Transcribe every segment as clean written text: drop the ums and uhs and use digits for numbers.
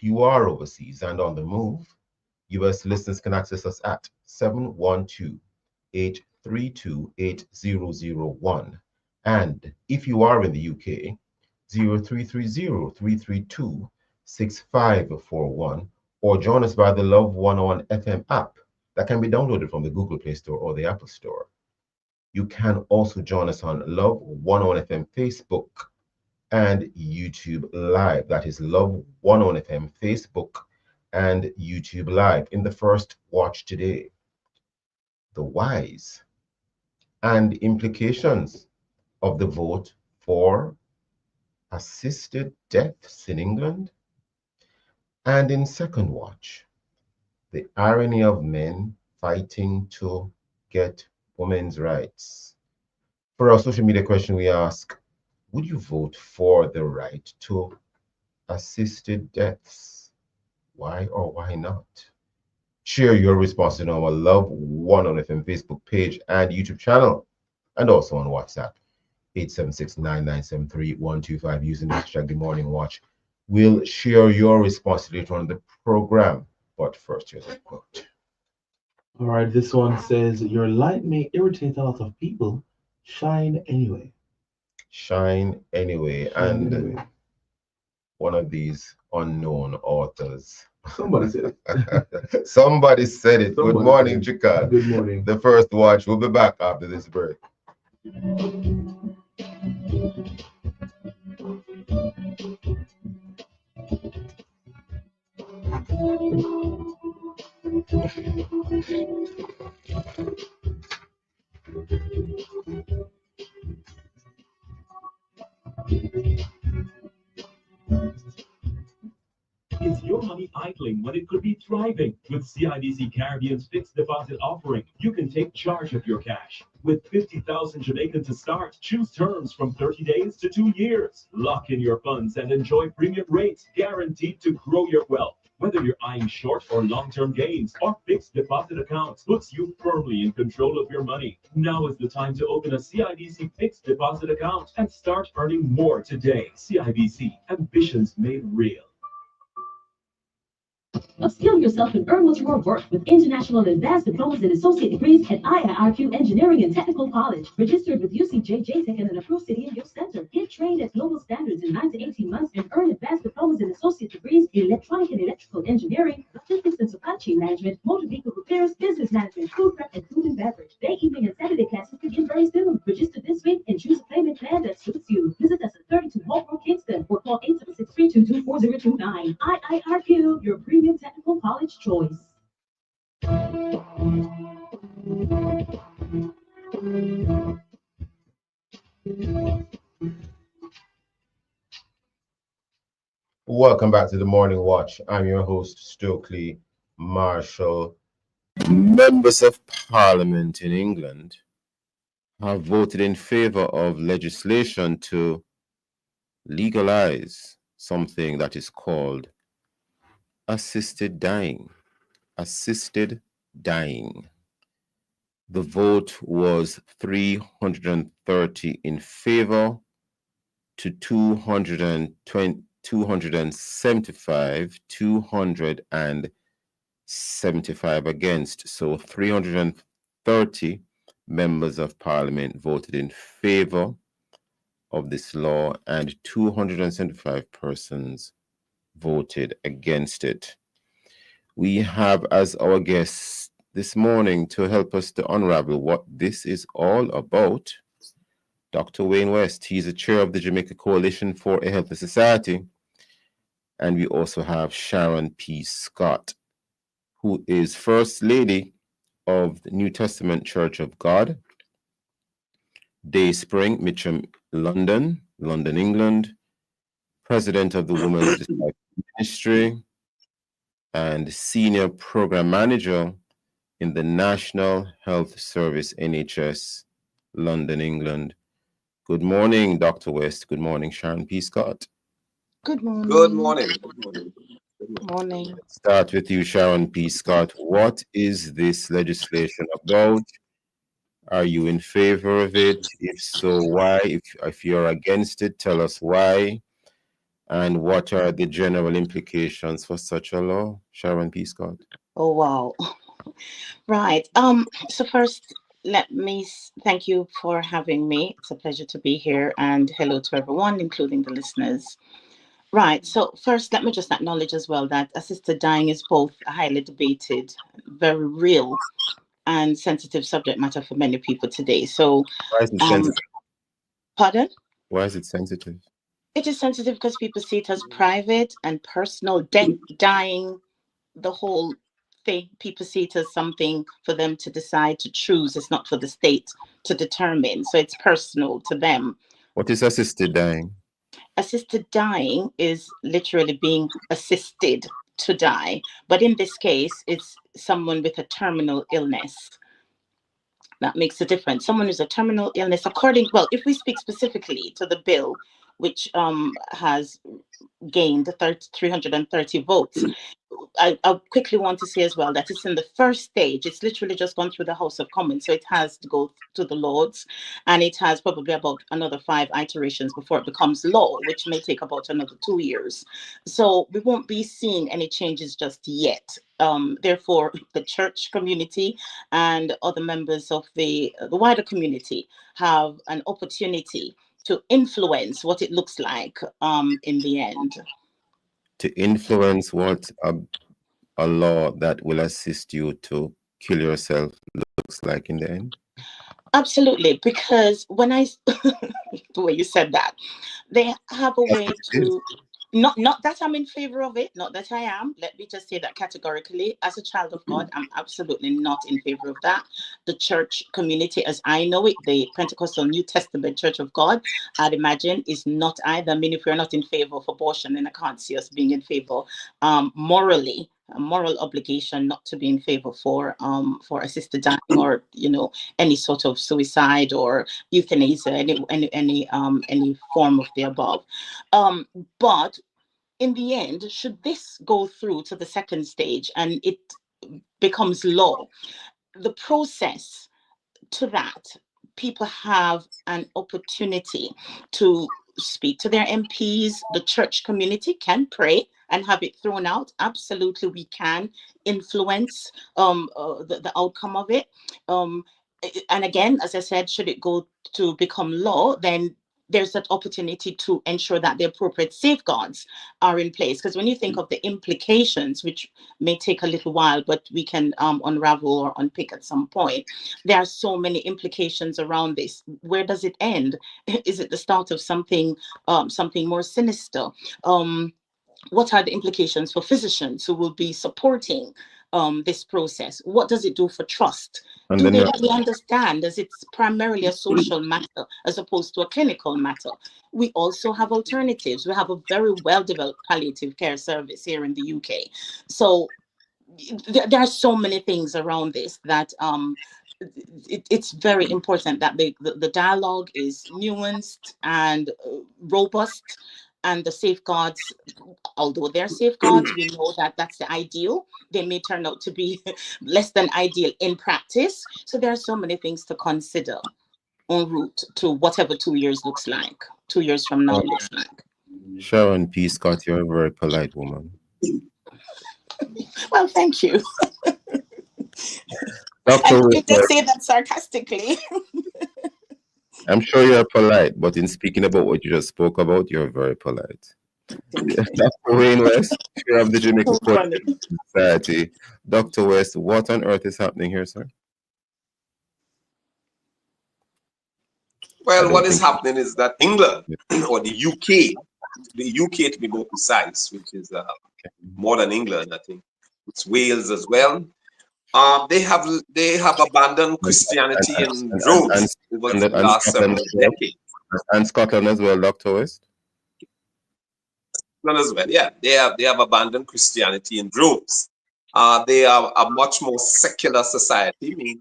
if you are overseas and on the move, US listeners can access us at 712-832-8001. And if you are in the UK, 0330-332-6541, or join us by the Love 101 FM app that can be downloaded from the Google Play Store or the Apple Store. You can also join us on Love 101 FM Facebook and YouTube Live. That is Love 101 FM Facebook and YouTube Live. In the first watch today, the whys and implications of the vote for assisted deaths in England. And in second watch, the irony of men fighting to get women's rights. For our social media question, we ask, would you vote for the right to assisted deaths? Why or why not? Share your response in our Love 101 FM Facebook page and YouTube channel, and also on WhatsApp, 876-9973-125, using the hashtag The Morning Watch. We'll share your response later on the program, but first, here's a quote. All right, this one says, your light may irritate a lot of people, shine anyway. Shine anyway. Shine And anyway. one of these unknown authors. Somebody said it. Somebody said it. Somebody Good morning, said it. Chicago. Good morning. The first watch. We'll be back after this break. Is your money idling when it could be thriving? With CIBC Caribbean's fixed deposit offering, you can take charge of your cash. With 50,000 Jamaican to start, choose terms from 30 days to 2 years. Lock in your funds and enjoy premium rates guaranteed to grow your wealth. Whether you're eyeing short or long-term gains, our fixed deposit account puts you firmly in control of your money. Now is the time to open a CIBC fixed deposit account and start earning more today. CIBC, ambitions made real. Upskill yourself and earn what you are worth with international advanced diplomas and associate degrees at IIRQ Engineering and Technical College. Registered with UCJJ Tech and an approved city in your center. Get trained at global standards in 9 to 18 months and earn advanced diplomas and associate degrees in electronic and electrical engineering, logistics and supply chain management, motor vehicle repairs, business management, food prep, and food and beverage. Day, evening, and Saturday classes begin very soon. Register this week and choose a payment plan that suits you. Visit us at 32 Holbrook, Kingston, or call 876-322-4029. IIRQ, your premium technical college choice. Welcome back to the Morning Watch. I'm your host, Stokeley Marshall. Members of Parliament in England have voted in favor of legislation to legalize something that is called assisted dying. Assisted dying. The vote was 330 in favor to 275 against. So 330 members of Parliament voted in favor of this law and 275 persons voted against it. We have as our guest this morning to help us to unravel what this is all about, Dr. Wayne West. He's the chair of the Jamaica Coalition for a Healthy Society. And we also have Sharon P. Scott, who is First Lady of the New Testament Church of God, Dayspring, Mitcham, London, England, President of the Women's Disciple Ministry, and Senior Program Manager in the National Health Service, NHS, London, England. Good morning, Dr. West. Good morning, Sharon P. Scott. Good morning. Good morning. Good morning. Good morning. Let's start with you, Sharon P. Scott. What is this legislation about? Are you in favor of it? If so, why? If you're against it, tell us why. And what are the general implications for such a law, Sharon P. Scott? Oh, wow. Right. So first, let me thank you for having me. It's a pleasure to be here, and hello to everyone, including the listeners. Right. So first, let me just acknowledge as well that assisted dying is both a highly debated, very real, and sensitive subject matter for many people today. So, Why is it um, sensitive? pardon? Why is it sensitive? It is sensitive because people see it as private and personal. Dying, the whole thing, people see it as something for them to decide to choose. It's not for the state to determine. So it's personal to them. What is assisted dying? Assisted dying is literally being assisted to die. But in this case, it's someone with a terminal illness. That makes a difference. Someone who's a terminal illness, well, if we speak specifically to the bill, which has gained 330 votes, I quickly want to say as well that it's in the first stage. It's literally just gone through the House of Commons. So it has to go to the Lords, and it has probably about another 5 iterations before it becomes law, which may take about another 2 years. So we won't be seeing any changes just yet. Therefore, the church community and other members of the wider community have an opportunity to influence what it looks like in the end. To influence what a law that will assist you to kill yourself looks like in the end? Absolutely, because when the way you said that, they have a way to, not that I'm in favor of it, not that I am. Let me just say that categorically. As a child of God, I'm absolutely not in favor of that. The church community, as I know it, the Pentecostal New Testament Church of God, I'd imagine, is not either. I mean, if we're not in favor of abortion, then I can't see us being in favor morally. A moral obligation not to be in favor for assisted dying, or any sort of suicide or euthanasia, any form of the above. But in the end, should this go through to the second stage and it becomes law, the process to that, people have an opportunity to speak to their MPs. The church community can pray and have it thrown out. Absolutely, we can influence the outcome of it. And again, as I said, should it go to become law, then there's that opportunity to ensure that the appropriate safeguards are in place. Because when you think of the implications, which may take a little while, but we can unravel or unpick at some point, there are so many implications around this. Where does it end? Is it the start of something more sinister? What are the implications for physicians who will be supporting this process? What does it do for trust? And Do then they you really understand as it's primarily a social matter as opposed to a clinical matter? We also have alternatives. We have a very well-developed palliative care service here in the UK. So there are so many things around this that it's very important that the dialogue is nuanced and robust, and the safeguards, although they're safeguards, we know that that's the ideal. They may turn out to be less than ideal in practice. So there are so many things to consider en route to whatever 2 years looks like, 2 years from now looks like. Sharon P. Scott, you're a very polite woman. Well, thank you. Dr. I did just Whitworth, say that sarcastically. I'm sure you're polite, but in speaking about what you just spoke about, you're very polite. Dr. Wayne West, chair of the Jamaica So funny. Coalition Society. Dr. West, what on earth is happening here, sir? Well, what is happening is that England or the UK to be more precise, which is more than England, I think it's Wales as well. They have abandoned Christianity in droves over the last several decades. And Scotland as well, Dr. West? Scotland as well, yeah. They have abandoned Christianity in droves. They are a much more secular society. I mean,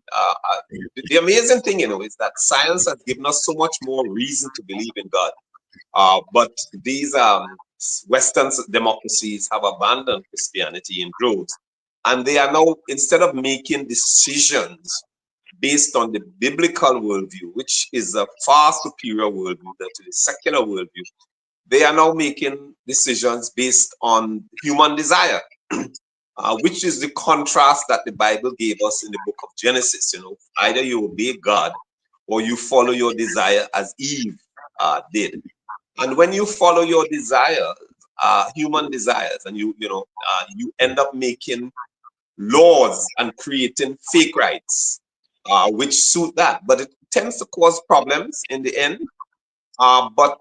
the amazing thing, is that science has given us so much more reason to believe in God. But these Western democracies have abandoned Christianity in droves. And they are now, instead of making decisions based on the biblical worldview, which is a far superior worldview than to the secular worldview, they are now making decisions based on human desire, which is the contrast that the Bible gave us in the book of Genesis. Either you obey God or you follow your desire as Eve did. And when you follow your desires, human desires, and you end up making laws and creating fake rights, which suit that. But it tends to cause problems in the end. But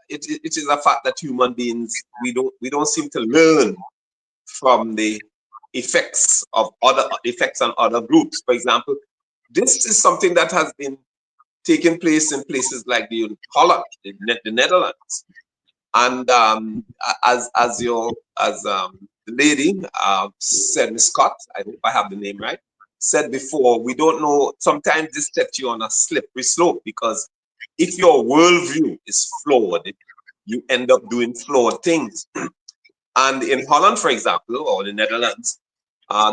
it is a fact that human beings, we don't seem to learn from the effects on other groups. For example, this is something that has been taking place in places like Holland, the Netherlands, and as the lady said, Miss Scott, I hope I have the name right, said before, we don't know. Sometimes this sets you on a slippery slope, because if your worldview is flawed, you end up doing flawed things. And in Holland, for example, or the Netherlands,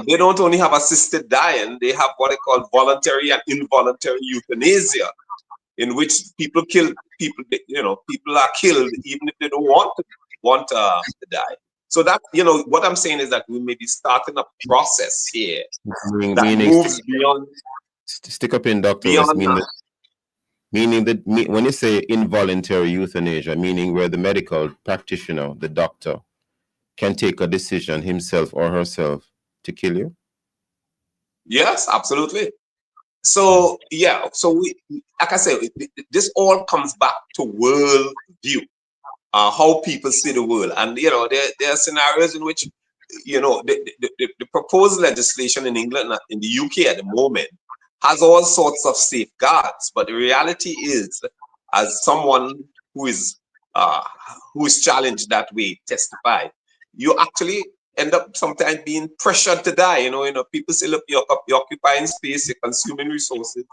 they don't only have assisted dying, they have what they call voluntary and involuntary euthanasia, in which people are killed even if they don't want to die. So that, what I'm saying is that we may be starting a process here that moves beyond. Stick up in, Dr. West, meaning that when you say involuntary euthanasia, meaning where the medical practitioner, the doctor, can take a decision himself or herself to kill you? Yes, absolutely. So yeah, so we, like I said, this all comes back to world view, how people see the world, and there are scenarios in which the proposed legislation in England and in the UK at the moment has all sorts of safeguards, but the reality is, as someone who is challenged that way testified, you actually end up sometimes being pressured to die. People say, look, you're occupying space, you're consuming resources,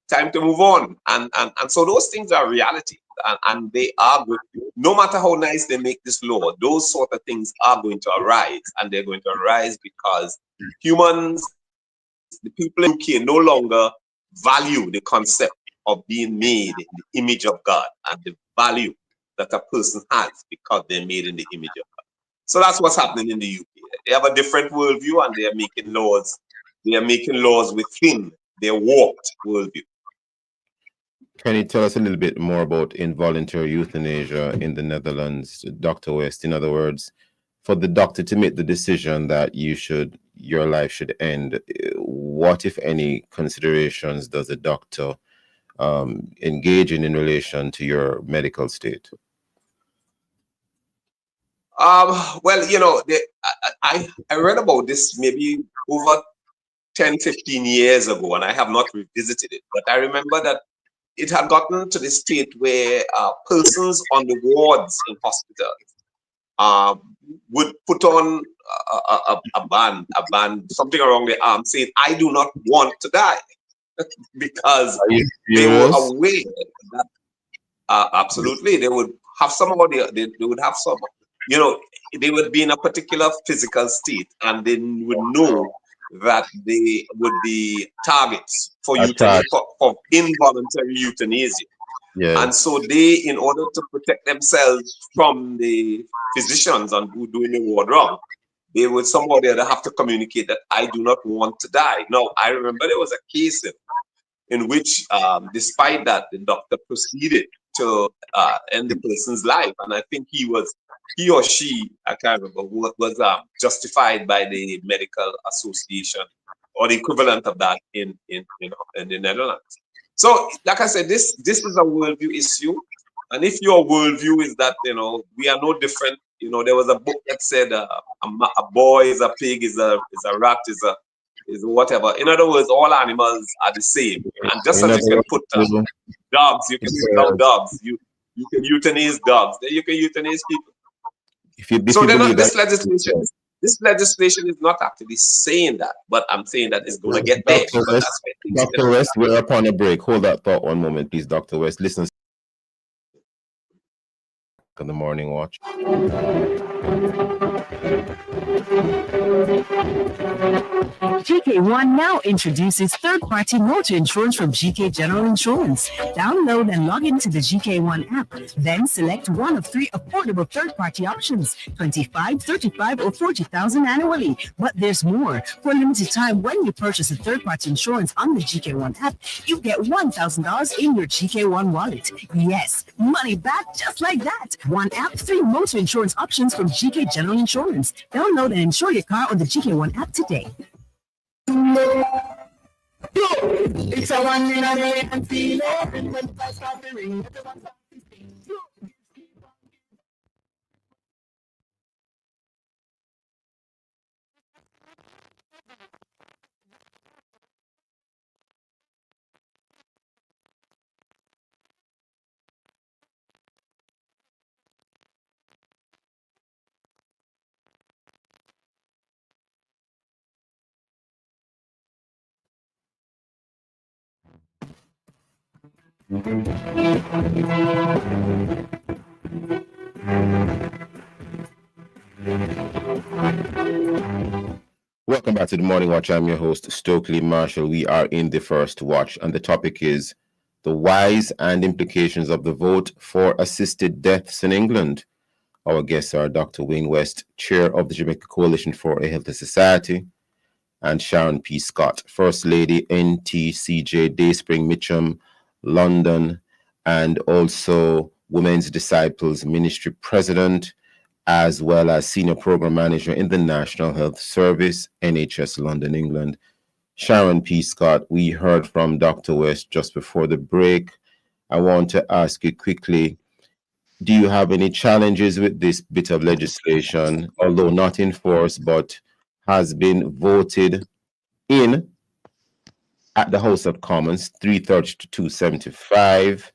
time to move on. And so those things are reality, and they are good. No matter how nice they make this law, those sort of things are going to arise, and they're going to arise because humans, the people in UK, no longer value the concept of being made in the image of God and the value that a person has because they're made in the image of God. So that's what's happening in the UK. They have a different worldview, and they are making laws. They are making laws within their warped worldview. Can you tell us a little bit more about involuntary euthanasia in the Netherlands, Dr. West? In other words, for the doctor to make the decision that your life should end, what, if any, considerations does a doctor engage in relation to your medical state? Well, I read about this maybe over 10, 15 years ago, and I have not revisited it. But I remember that it had gotten to the state where persons on the wards in hospitals would put on a band, something around their arm, saying, "I do not want to die," because they were aware that absolutely they would have they would have some, they would be in a particular physical state, and they would know that they would be targets for for involuntary euthanasia. Yeah. And so they, in order to protect themselves from the physicians and who doing the ward wrong, they would somehow have to communicate that I do not want to die. Now, I remember there was a case in which, despite that, the doctor proceeded to end the person's life, and I think he or she, I can't remember, was justified by the medical association or the equivalent of that in the Netherlands. So, like I said, this is a worldview issue, and if your worldview is that we are no different, there was a book that said a boy is a pig, is a rat, is whatever. In other words, all animals are the same, and just as you can put dogs, you can put down dogs. You can euthanize dogs, then you can euthanize people. This legislation is not actually saying that, but I'm saying that it's going to get there. Dr. West, we're upon a break. Hold that thought one moment, please, Dr. West. Listen. On the Morning Watch. GK GK1 now introduces third-party motor insurance from GK General Insurance. Download and log into the GK1 app, then select one of 3 affordable third-party options, 25, 35, or 40,000 annually. But there's more. For a limited time, when you purchase a third-party insurance on the GK1 app, you get $1,000 in your GK1 wallet. Yes, money back just like that. One app, 3 motor insurance options from GK General Insurance. Download and insure your car on the GK1 app today. It's a one in a day and feel it. When the first start to ring, Welcome back to the Morning Watch. I'm your host, Stokeley Marshall. We are in the first watch, and the topic is the whys and implications of the vote for assisted deaths in England. Our guests are Dr. Wayne West, Chair of the Jamaica Coalition for a Healthy Society, and Sharon P. Scott, First Lady, NTCJ Dayspring Mitcham, London, and also Women's Disciples Ministry President, as well as Senior Program Manager in the National Health Service, NHS London, England. Sharon P. Scott, we heard from Dr. West just before the break. I want to ask you quickly, do you have any challenges with this bit of legislation, although not in force, but has been voted in at the House of Commons, 330 to 275?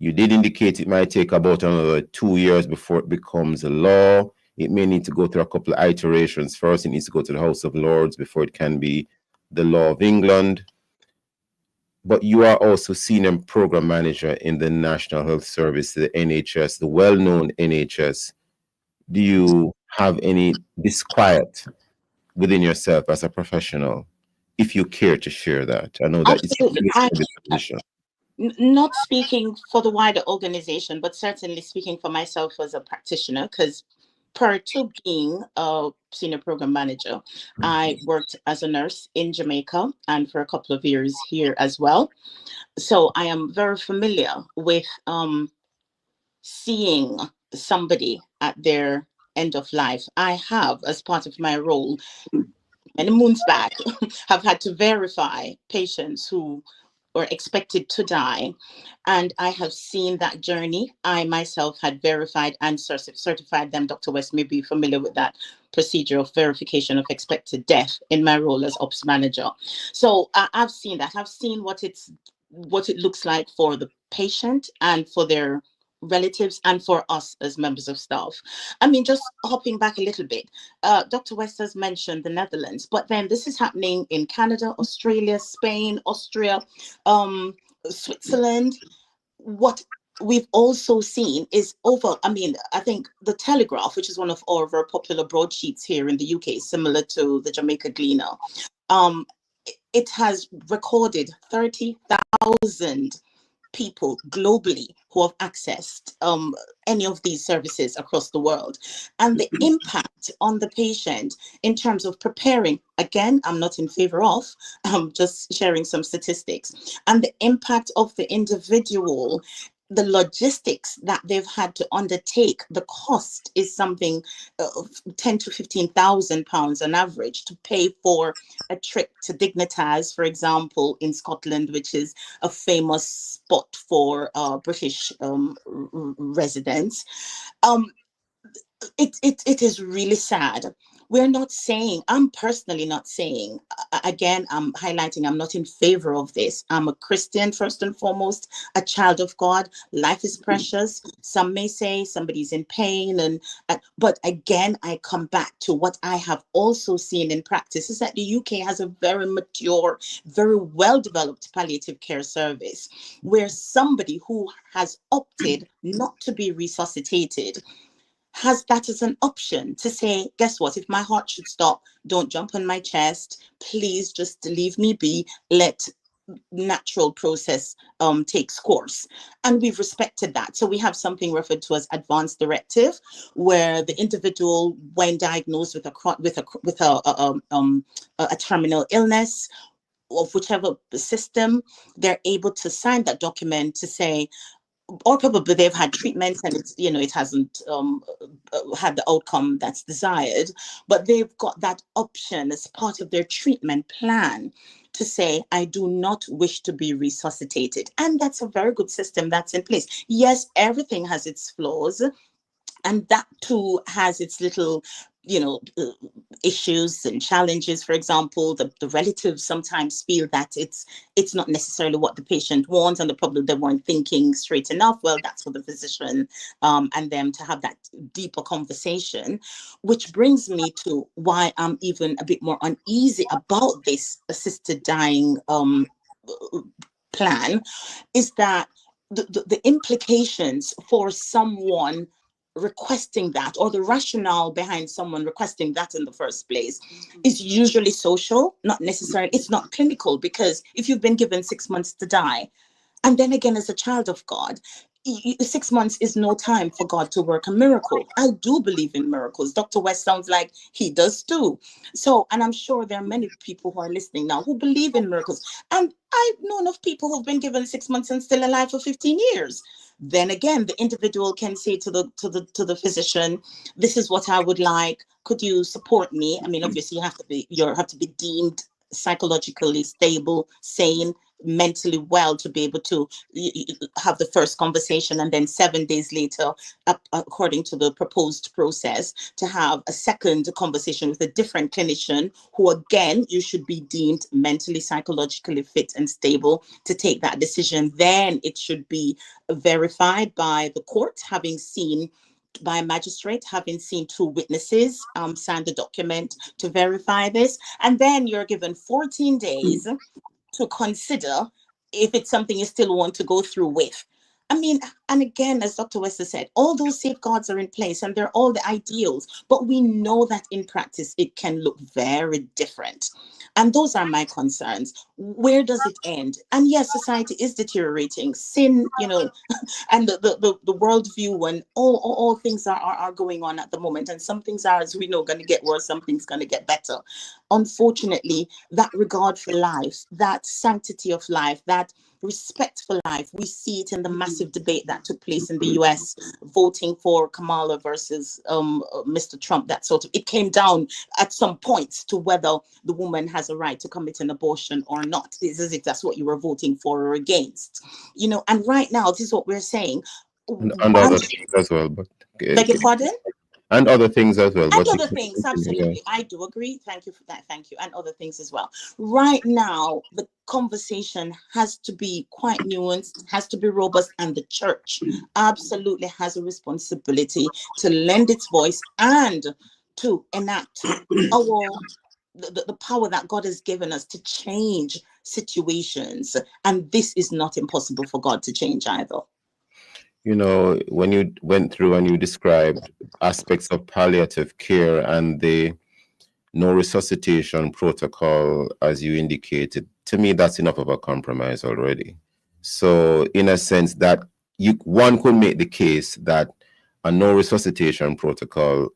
You did indicate it might take about another 2 years before it becomes a law. It may need to go through a couple of iterations. First, it needs to go to the House of Lords before it can be the law of England. But you are also Senior Program Manager in the National Health Service, the NHS, the well-known NHS. Do you have any disquiet within yourself as a professional, if you care to share that? I know that Absolutely. it's Not speaking for the wider organization, but certainly speaking for myself as a practitioner, because prior to being a senior program manager, I worked as a nurse in Jamaica and for a couple of years here as well. So I am very familiar with seeing somebody at their end of life. I have, as part of my role, many moons back, have had to verify patients who were expected to die. And I have seen that journey. I myself had verified and certified them. Dr. West may be familiar with that procedure of verification of expected death in my role as ops manager. So I've seen that. I've seen what it looks like for the patient and for their relatives and for us as members of staff. I mean, just hopping back a little bit, Dr. West has mentioned the Netherlands, but then this is happening in Canada, Australia, Spain, Austria, Switzerland. What we've also seen is I think the Telegraph, which is one of our very popular broadsheets here in the UK, similar to the Jamaica Gleaner, it has recorded 30,000 people globally who have accessed any of these services across the world, and the impact on the patient in terms of preparing. Again, I'm not in favor of, I'm just sharing some statistics, and the impact of the individual, the logistics that they've had to undertake. The cost is something 10 to 15,000 pounds on average to pay for a trip to Dignitas, for example, in Scotland, which is a famous spot for British residents. It is really sad. We're not saying, I'm personally not saying, again, I'm highlighting, I'm not in favor of this. I'm a Christian, first and foremost, a child of God. Life is precious. Some may say somebody's in pain, but again, I come back to what I have also seen in practice is that the UK has a very mature, very well-developed palliative care service where somebody who has opted not to be resuscitated has that as an option to say, guess what, if my heart should stop, don't jump on my chest, please just leave me be, let natural process takes course, and we've respected that. So we have something referred to as advanced directive, where the individual, when diagnosed with a terminal illness of whichever system, they're able to sign that document to say, or probably they've had treatments and it's, it hasn't had the outcome that's desired, but they've got that option as part of their treatment plan to say, I do not wish to be resuscitated. And that's a very good system that's in place. Yes, everything has its flaws, and that too has its little issues and challenges. For example, the relatives sometimes feel that it's not necessarily what the patient wants, and the problem they weren't thinking straight enough. Well, that's for the physician and them to have that deeper conversation, which brings me to why I'm even a bit more uneasy about this assisted dying plan, is that the implications for someone requesting that, or the rationale behind someone requesting that in the first place, is usually social, not necessarily, it's not clinical. Because if you've been given 6 months to die, and then again, as a child of God, 6 months is no time for God to work a miracle. I do believe in miracles. Dr. West sounds like he does too. So, and I'm sure there are many people who are listening now who believe in miracles. And I've known of people who've been given 6 months and still alive for 15 years. Then again, the individual can say to the physician, this is what I would like. Could you support me? I mean, obviously you have to be deemed psychologically stable, sane, mentally well to be able to have the first conversation, and then 7 days later, according to the proposed process, to have a second conversation with a different clinician who, again, you should be deemed mentally, psychologically fit and stable to take that decision. Then it should be verified by the court, by a magistrate, having seen 2 witnesses sign the document to verify this. And then you're given 14 days to consider if it's something you still want to go through with. I mean, and again, as Dr. Wester said, all those safeguards are in place and they're all the ideals, but we know that in practice, it can look very different. And those are my concerns. Where does it end? And yes, society is deteriorating. Sin, and the worldview and all things are going on at the moment. And some things are, as we know, going to get worse, some things going to get better. Unfortunately, that regard for life, that sanctity of life, that respect for life, we see it in the massive debate that took place in the US, voting for Kamala versus Mr. Trump. That sort of, it came down at some points to whether the woman has a right to commit an abortion or not. It's as if that's what you were voting for or against, and right now, this is what we're saying. And other things as well, but beg your pardon? And other things as well. And other things, absolutely. Yeah. I do agree. Thank you for that. Thank you. And other things as well. Right now, the conversation has to be quite nuanced, has to be robust, and the church absolutely has a responsibility to lend its voice and to enact the power that God has given us to change situations. And this is not impossible for God to change either. When you went through and you described aspects of palliative care and the no resuscitation protocol, as you indicated, to me, that's enough of a compromise already. So in a sense that one could make the case that a no resuscitation protocol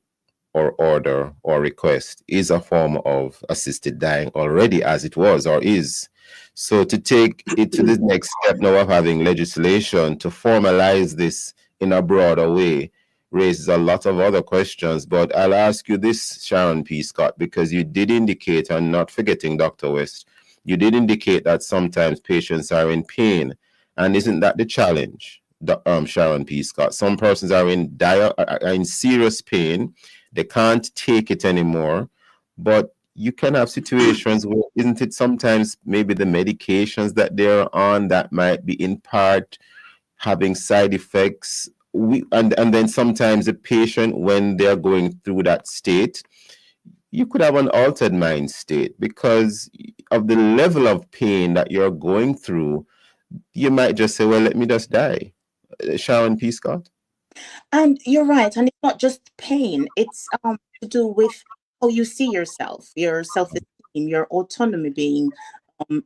or order or request is a form of assisted dying already, as it was or is. So to take it to the next step now of having legislation to formalize this in a broader way raises a lot of other questions. But I'll ask you this, Sharon P. Scott, because you did indicate, and not forgetting Dr. West, you did indicate that sometimes patients are in pain. And isn't that the challenge, Sharon P. Scott? Some persons are in serious pain. They can't take it anymore. But you can have situations where, isn't it sometimes maybe the medications that they're on that might be in part having side effects? And then sometimes the patient, when they're going through that state, you could have an altered mind state because of the level of pain that you're going through. You might just say, well, let me just die. Sharon P. Scott? And you're right, and it's not just pain. It's to do with how you see yourself, your self-esteem, your autonomy being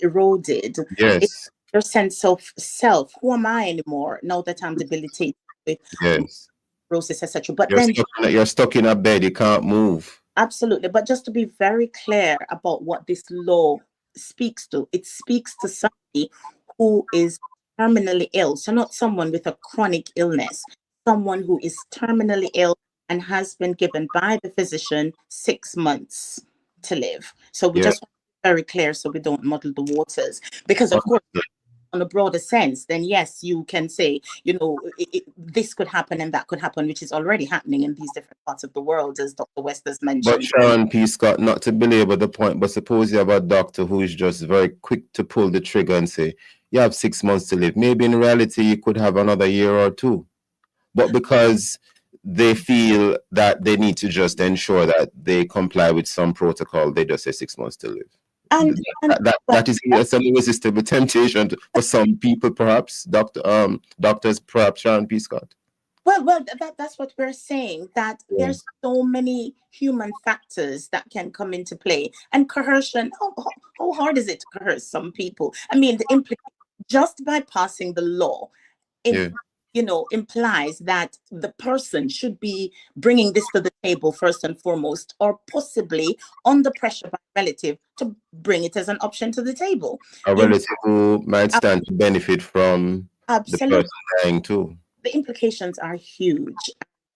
eroded. It's Yes, your sense of self. Who am I anymore now that I'm debilitated with yes. cirrhosis, etc. But You're then stuck, you're stuck in a bed, you can't move. absolutely. But just to be very clear about what this law speaks to, it speaks to somebody who is terminally ill. So, not someone with a chronic illness, someone who is terminally ill and has been given by the physician 6 months to live. So, we Yeah. just want to be very clear so we don't muddle the waters. Because, of course, on a broader sense, then yes, you can say, this could happen and that could happen, which is already happening in these different parts of the world, as Dr. West has But mentioned. Sharon P. Scott, not to belabor the point, but suppose you have a doctor who is just very quick to pull the trigger and say, you have 6 months to live. Maybe in reality, you could have another year or two. But because they feel that they need to just ensure that they comply with some protocol, they just say 6 months to live. And That is an irresistible temptation for some people, perhaps, doctors, perhaps, Sharon P. Scott. well, that's what we're saying, that there's so many human factors that can come into play. And coercion, how hard is it to coerce some people? I mean, the implication just by passing the law, implies that the person should be bringing this to the table first and foremost, or possibly under pressure by a relative to bring it as an option to the table. A relative who might stand to benefit from the person dying too. The implications are huge.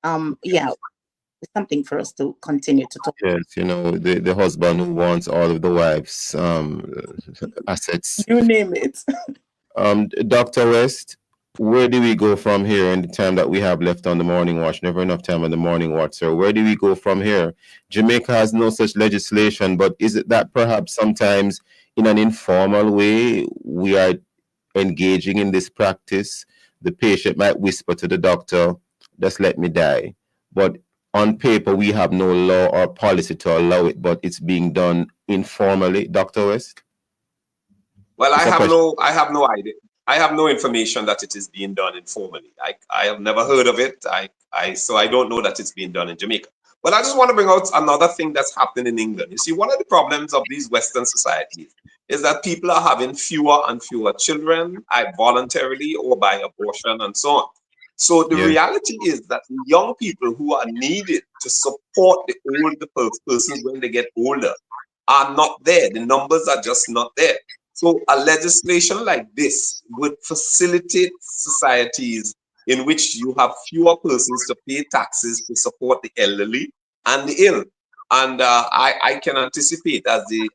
It's something for us to continue to talk. Yes, the husband who wants all of the wife's assets. You name it. Dr. West, where do we go from here in the time that we have left on the morning watch? Never enough time on the morning watch, sir. Where do we go from here? Jamaica has no such legislation, but is it that perhaps sometimes in an informal way we are engaging in this practice? The patient might whisper to the doctor, just let me die. But on paper, we have no law or policy to allow it, but it's being done informally. Dr. West? Well, I have no idea. I have no information that it is being done informally. I have never heard of it. So I don't know that it's being done in Jamaica. But I just want to bring out another thing that's happening in England. You see, one of the problems of these Western societies is that people are having fewer and fewer children, voluntarily or by abortion and so on. So the reality is that young people who are needed to support the older persons when they get older are not there. The numbers are just not there. So a legislation like this would facilitate societies in which you have fewer persons to pay taxes to support the elderly and the ill. And I can anticipate as the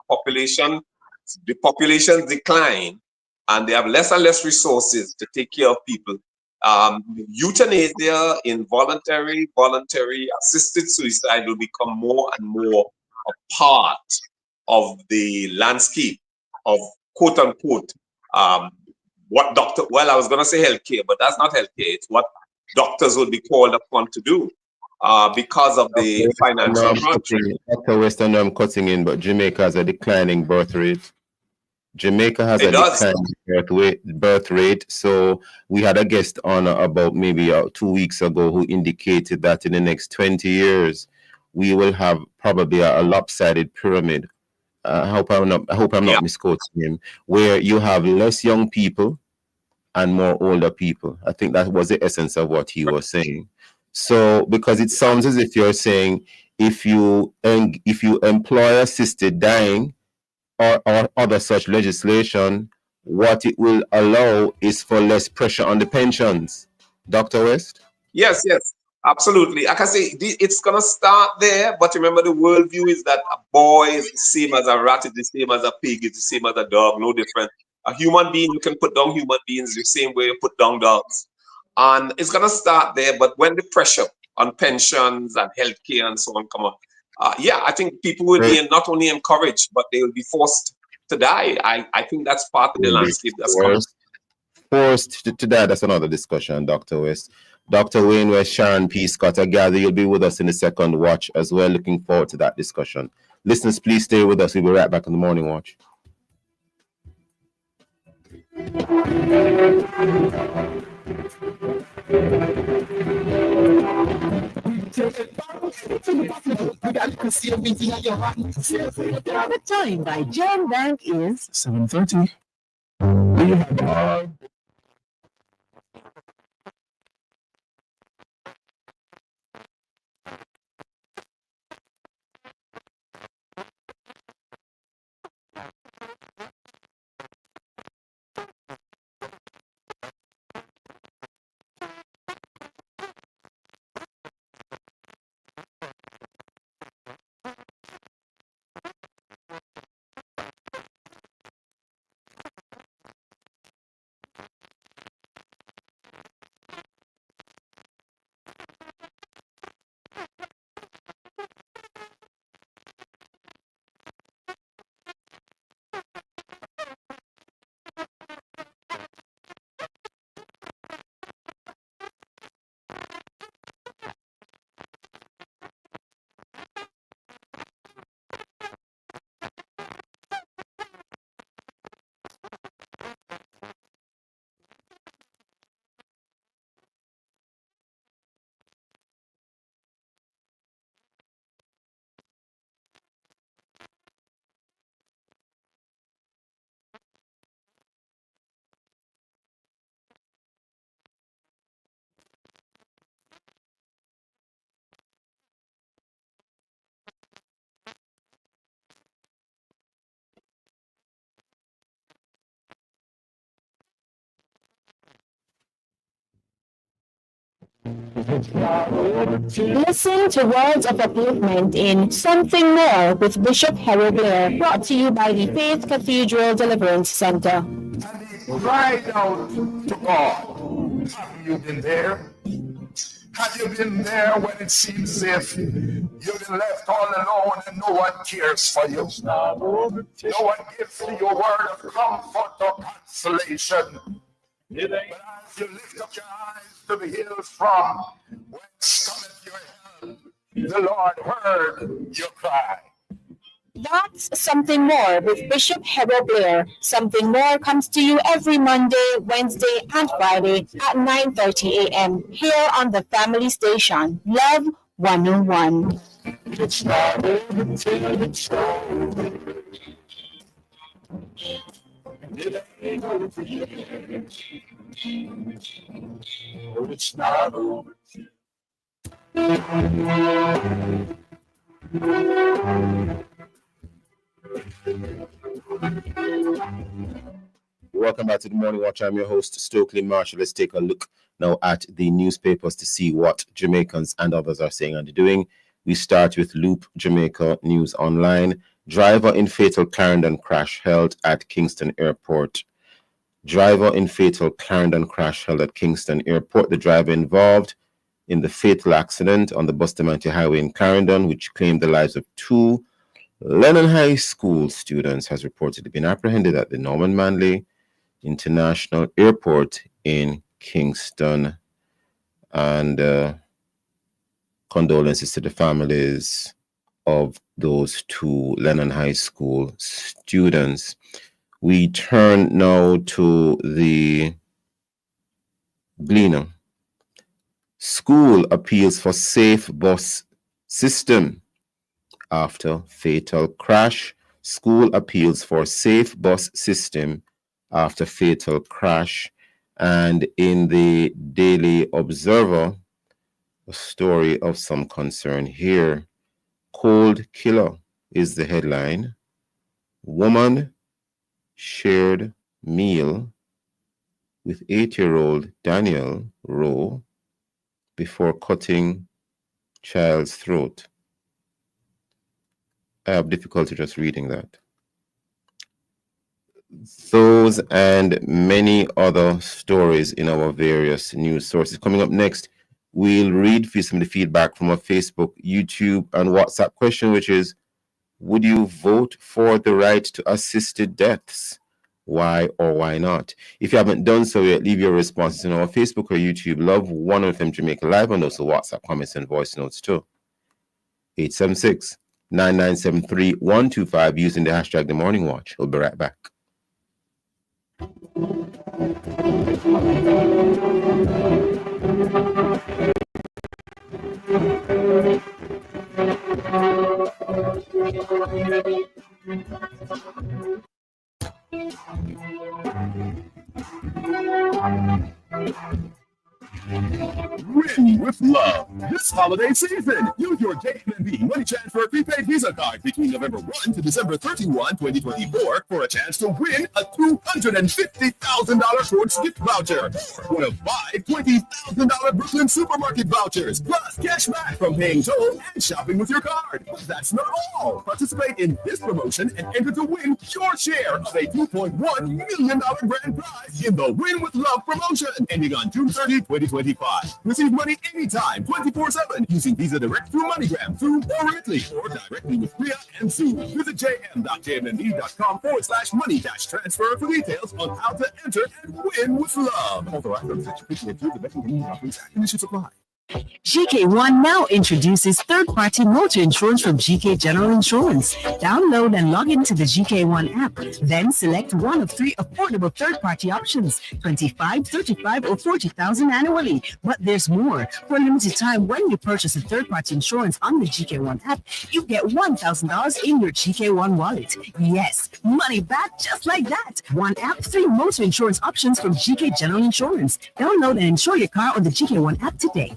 population decline and they have less and less resources to take care of people. Euthanasia, involuntary, voluntary, assisted suicide will become more and more a part of the landscape of quote unquote I was going to say healthcare, but that's not healthcare. It's what doctors would be called upon to do because of the financial crunch. Dr. West, I'm cutting in, but Jamaica has a declining birth rate. Jamaica has declining birth rate. So we had a guest on about maybe 2 weeks ago who indicated that in the next 20 years, we will have probably a lopsided pyramid. I hope I'm not misquoting him, where you have less young people and more older people. I think that was the essence of what he was saying. So, because it sounds as if you're saying if you employ assisted dying or other such legislation, what it will allow is for less pressure on the pensions. Dr. West? Yes, absolutely. Like I say, it's going to start there, but remember the worldview is that a boy is the same as a rat, is the same as a pig, is the same as a dog, no different. A human being, you can put down human beings the same way you put down dogs. And it's going to start there, but when the pressure on pensions and healthcare and so on come on, I think people will be not only encouraged, but they will be forced to die. I think that's part of the landscape that's coming. Forced to die, that's another discussion, Dr. West. Dr. Wayne West, Sharon P. Scott, I gather you'll be with us in the second watch as well. Looking forward to that discussion. Listeners, please stay with us. We'll be right back in the morning watch. The time by Gem Bank is 7:30. We have our Listen to words of upliftment in Something More with Bishop Harold Blair, brought to you by the Faith Cathedral Deliverance Center. and he cried out to God. Have you been there? Have you been there when it seems as if you've been left all alone and no one cares for you? No one gives you a word of comfort or consolation. But as you lift up your eyes to the hills from whence cometh your help, the Lord heard your cry. That's Something More with Bishop Harold Blair. Something More comes to you every Monday, Wednesday, and Friday at 9:30 a.m. here on the family station, Love 101. It's not over till it's over. It ain't over yet. Oh, it's not over. Welcome back to the Morning Watch. I'm your host, Stokeley Marshall. Let's take a look now at the newspapers to see what Jamaicans and others are saying and doing. We start with Loop Jamaica News Online. Driver in fatal Clarendon crash held at Kingston Airport. Driver in fatal Clarendon crash held at Kingston Airport. The driver involved in the fatal accident on the Bustamante Highway in Clarendon, which claimed the lives of two Lennon High School students, has reportedly been apprehended at the Norman Manley International Airport in Kingston. And condolences to the families of those two Lennon High School students. We turn now to the Gleaner. School appeals for safe bus system after fatal crash. School appeals for safe bus system after fatal crash. And in the Daily Observer, a story of some concern here. Cold killer is the headline. Woman shared meal with 8-year-old Daniel Rowe before cutting child's throat. I have difficulty just reading that. Those and many other stories in our various news sources. Coming up next, we'll read some of the feedback from our Facebook, YouTube, and WhatsApp question, which is, would you vote for the right to assisted deaths? Why or why not? If you haven't done so yet, leave your responses on our Facebook or YouTube. Love 1FM Jamaica Live, and also WhatsApp comments and voice notes too. 876-9973-125 using the hashtag The Morning Watch. We'll be right back. Win with love. This holiday season, use your JMB Money Transfer prepaid Visa card between November 1 to December 31, 2024 for a chance to win a $250,000 Ford gift voucher or one of 5 $20,000 Brooklyn supermarket vouchers, plus cash back from paying toll and shopping with your card. But that's not all. Participate in this promotion and enter to win your share of a $2.1 million grand prize in the Win with Love promotion ending on June 30, 2025. Receive money anytime, 24/7, using Visa Direct through MoneyGram, Zoom, or Remitly, or directly with Ria and Zoom. Visit jm.jmnd.com/money-transfer for details on how to enter and win with love. Authorized under Section 58 through the Banking and Companies Act. Conditions apply. GK1 now introduces third-party motor insurance from GK General Insurance. Download and log into the GK1 app. Then select one of 3 affordable third-party options, 25, 35, or 40,000 annually. But there's more. For a limited time, when you purchase a third-party insurance on the GK1 app, you get $1,000 in your GK1 wallet. Yes, money back just like that. One app, 3 motor insurance options from GK General Insurance. Download and insure your car on the GK1 app today.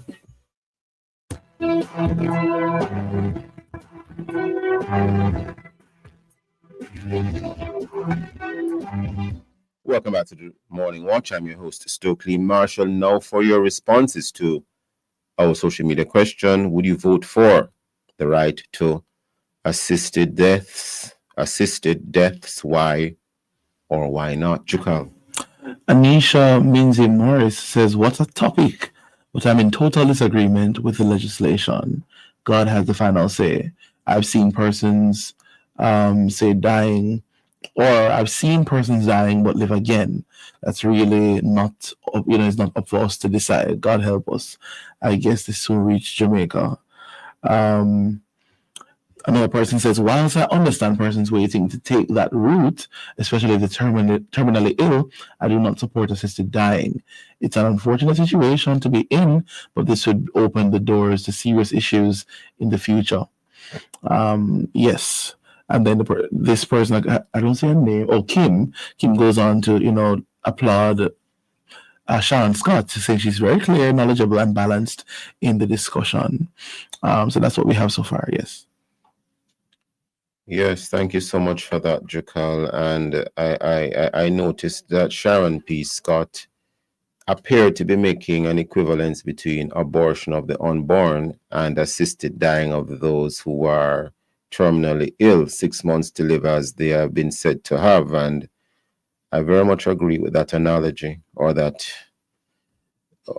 Welcome back to the Morning Watch. I'm your host, Stokeley Marshall. Now for your responses to our social media question. Would you vote for the right to assisted deaths? Why or why not? Chukal. Anisha Minzy Morris says, what a topic. But I'm in total disagreement with the legislation. God has the final say. I've seen persons say dying, or I've seen persons dying but live again. That's really not, it's not up for us to decide. God help us. I guess this will reach Jamaica. Another person says, whilst I understand persons waiting to take that route, especially if they're terminally ill, I do not support assisted dying. It's an unfortunate situation to be in, but this would open the doors to serious issues in the future. Yes. And then this person, I don't say her name, Kim goes on to, applaud Sharon Scott to say she's very clear, knowledgeable, and balanced in the discussion. So that's what we have so far, yes. Yes, thank you so much for that, Jukal. And I noticed that Sharon P. Scott appeared to be making an equivalence between abortion of the unborn and assisted dying of those who are terminally ill, 6 months to live as they have been said to have. And I very much agree with that analogy, or that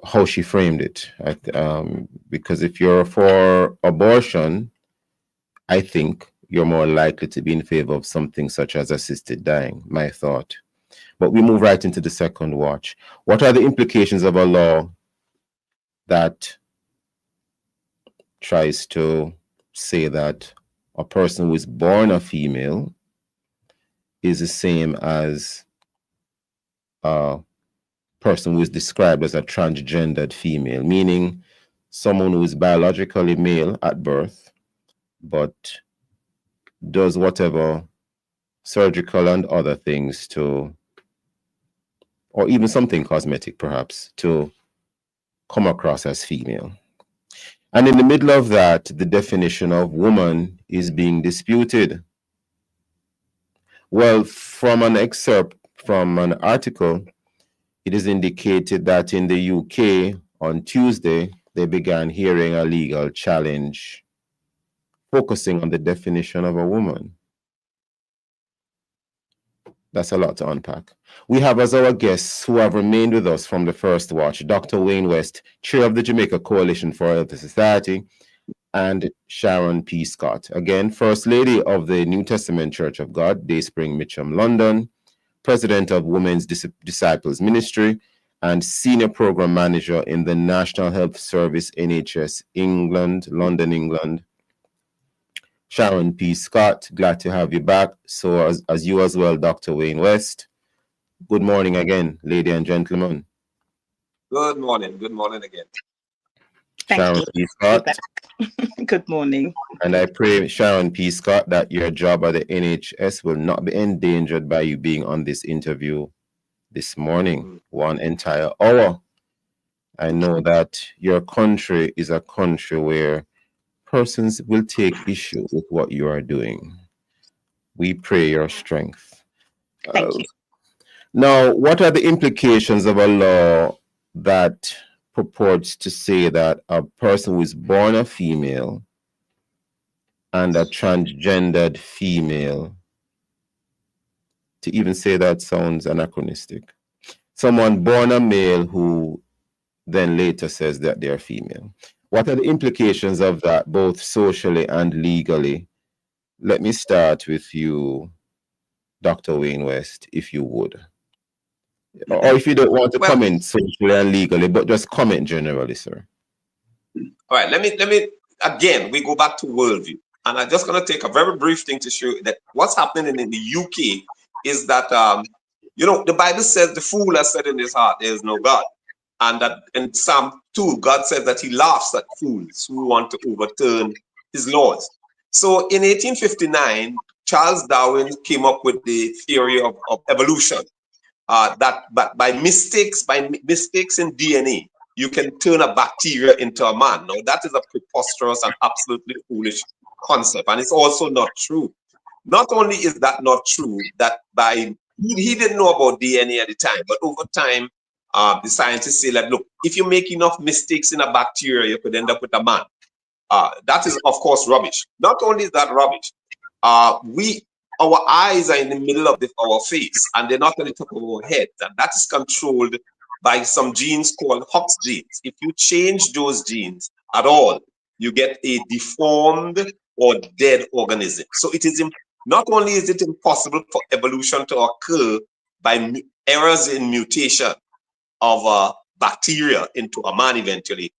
how she framed it. Because if you're for abortion, I think you're more likely to be in favor of something such as assisted dying, my thought. But we move right into the second watch. What are the implications of a law that tries to say that a person who is born a female is the same as a person who is described as a transgendered female, meaning someone who is biologically male at birth, but does whatever surgical and other things to, or even something cosmetic perhaps, to come across as female. And in the middle of that, the definition of woman is being disputed. Well, from an excerpt from an article, it is indicated that in the UK on Tuesday, they began hearing a legal challenge focusing on the definition of a woman. That's a lot to unpack. We have as our guests who have remained with us from the first watch, Dr. Wayne West, Chair of the Jamaica Coalition for a Healthy Society, and Sharon P. Scott, again, First Lady of the New Testament Church of God, Dayspring Mitcham, London, President of Women's Disciples Ministry, and Senior Program Manager in the National Health Service, NHS, England, London, England. Sharon P. Scott, glad to have you back. So as you as well, Dr. Wayne West. Good morning again, ladies and gentlemen. Good morning again. Thank Sharon you. P. Scott. Good morning. And I pray, Sharon P. Scott, that your job at the NHS will not be endangered by you being on this interview this morning, one entire hour. I know that your country is a country where persons will take issue with what you are doing. We pray your strength. Thank you. Now, what are the implications of a law that purports to say that a person who is born a female and a transgendered female, to even say that sounds anachronistic, someone born a male who then later says that they're female? What are the implications of that, both socially and legally? Let me start with you, Dr. Wayne West, if you would. Or if you don't want to comment socially and legally, but just comment generally, sir. All right, let me again, we go back to worldview. And I'm just going to take a very brief thing to show you that what's happening in the UK is that, the Bible says the fool has said in his heart, there is no God. And that in Psalm 2, God says that he laughs at fools who want to overturn his laws. So in 1859, Charles Darwin came up with the theory of evolution. That by mistakes in DNA, you can turn a bacteria into a man. Now, that is a preposterous and absolutely foolish concept. And it's also not true. Not only is that not true, that he didn't know about DNA at the time, but over time, the scientists say that, look, if you make enough mistakes in a bacteria, you could end up with a man. That is, of course, rubbish. Not only is that rubbish, our eyes are in the middle of our face, and they're not on the top of our head. And that is controlled by some genes called Hox genes. If you change those genes at all, you get a deformed or dead organism. So it is not only is it impossible for evolution to occur by errors in mutation of a bacteria into a man eventually,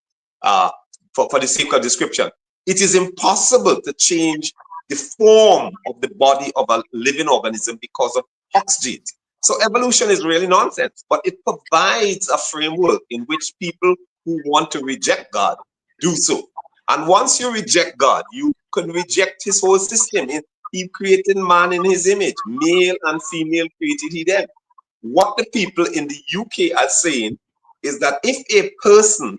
for the sake of description, it is impossible to change the form of the body of a living organism because of Hox genes. So evolution is really nonsense, but it provides a framework in which people who want to reject God do so. And once you reject God, you can reject his whole system. He created man in his image, male and female created he them. What the people in the UK are saying is that if a person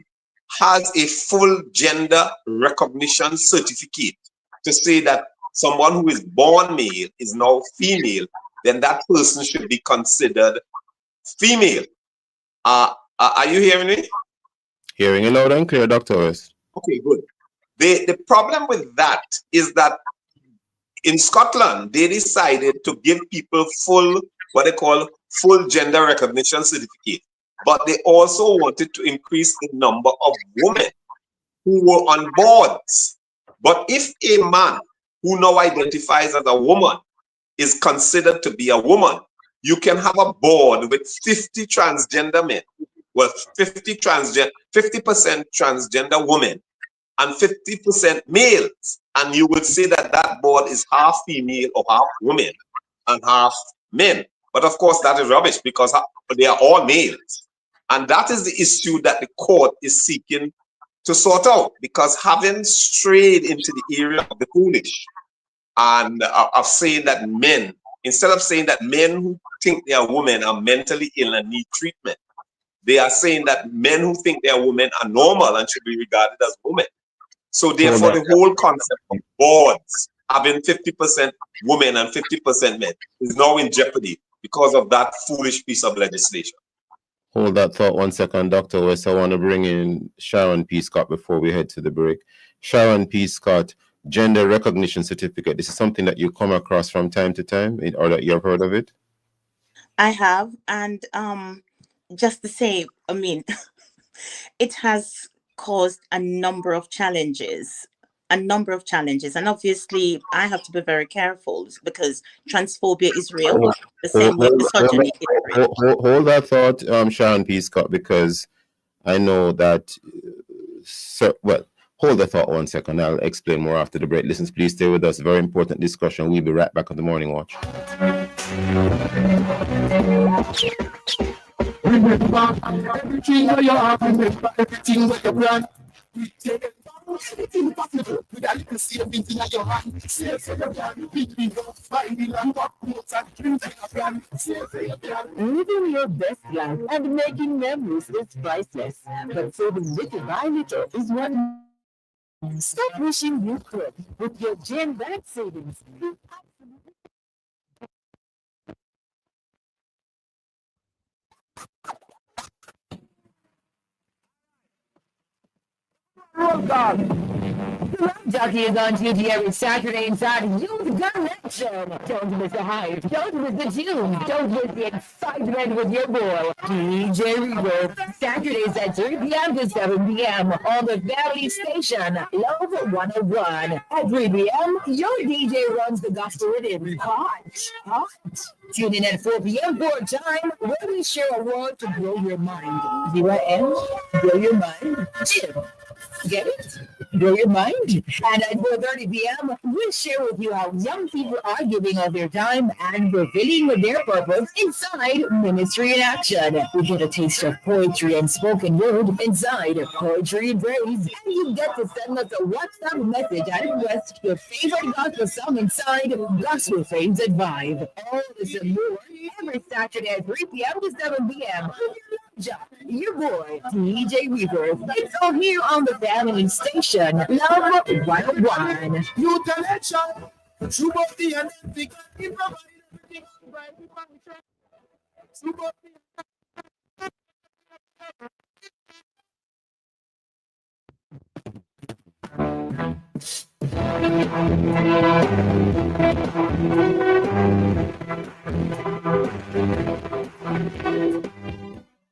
has a full gender recognition certificate to say that someone who is born male is now female, then that person should be considered female. Are you hearing me? Hearing it loud and clear, Dr. West. Okay, good. The problem with that is that in Scotland, they decided to give people full, what they call full gender recognition certificate. But they also wanted to increase the number of women who were on boards. But if a man who now identifies as a woman is considered to be a woman, you can have a board with 50 transgender men, well, 50% transgender women and 50% males. And you would say that that board is half female or half women and half men. But of course, that is rubbish because they are all males. And that is the issue that the court is seeking to sort out, because having strayed into the area of the foolish and of saying that men, instead of saying that men who think they are women are mentally ill and need treatment, they are saying that men who think they are women are normal and should be regarded as women. So therefore, the whole concept of boards having 50% women and 50% men is now in jeopardy because of that foolish piece of legislation. Hold that thought 1 second, Dr. West. I want to bring in Sharon P. Scott before we head to the break. Sharon P. Scott, gender recognition certificate. This is something that you come across from time to time, or that you've heard of it? I have, and just to say, I mean, it has caused a number of challenges. And obviously I have to be very careful because transphobia is real, the same way misogyny is real. Hold that thought, Sharon P. Scott, because I know that, hold the thought 1 second. I'll explain more after the break. Listen, please stay with us. Very important discussion. We'll be right back on the Morning Watch. Everything that you have, everything that you plan. Take it down, anything possible. With a little savings in your hand. Save for your plan. Big go find the land of quotes and dreams in a plan. Save for your plan. Living your best life and making memories is priceless. But saving little by little is what. Stop wishing you could with your Gen Bank savings. Oh God. Jockey is on TV every Saturday inside Youth Connection. Don't miss the hype. Don't miss the tune. Don't miss the excitement with your boy, DJ Reaver. Saturdays at 3 p.m. to 7 p.m. on the family station, Love 101. At 3 p.m., your DJ runs the gospel rhythm. Hot. Tune in at 4 p.m. for a time where we share a word to blow your mind. ZYM, blow your mind. Jim. Get it? Blow your mind. And at 4:30 p.m., we share with you how young people are giving of their time and fulfilling their purpose inside Ministry in Action. We get a taste of poetry and spoken word inside Poetry and Praise. And you get to send us a WhatsApp message and request your favorite gospel song inside Gospel Faves at 5. All this and more every Saturday at 3 p.m. to 7 p.m. Your boy, DJ Reaver. It's all here on the family station, Love 101. Youth Connection. True body and everything. True body.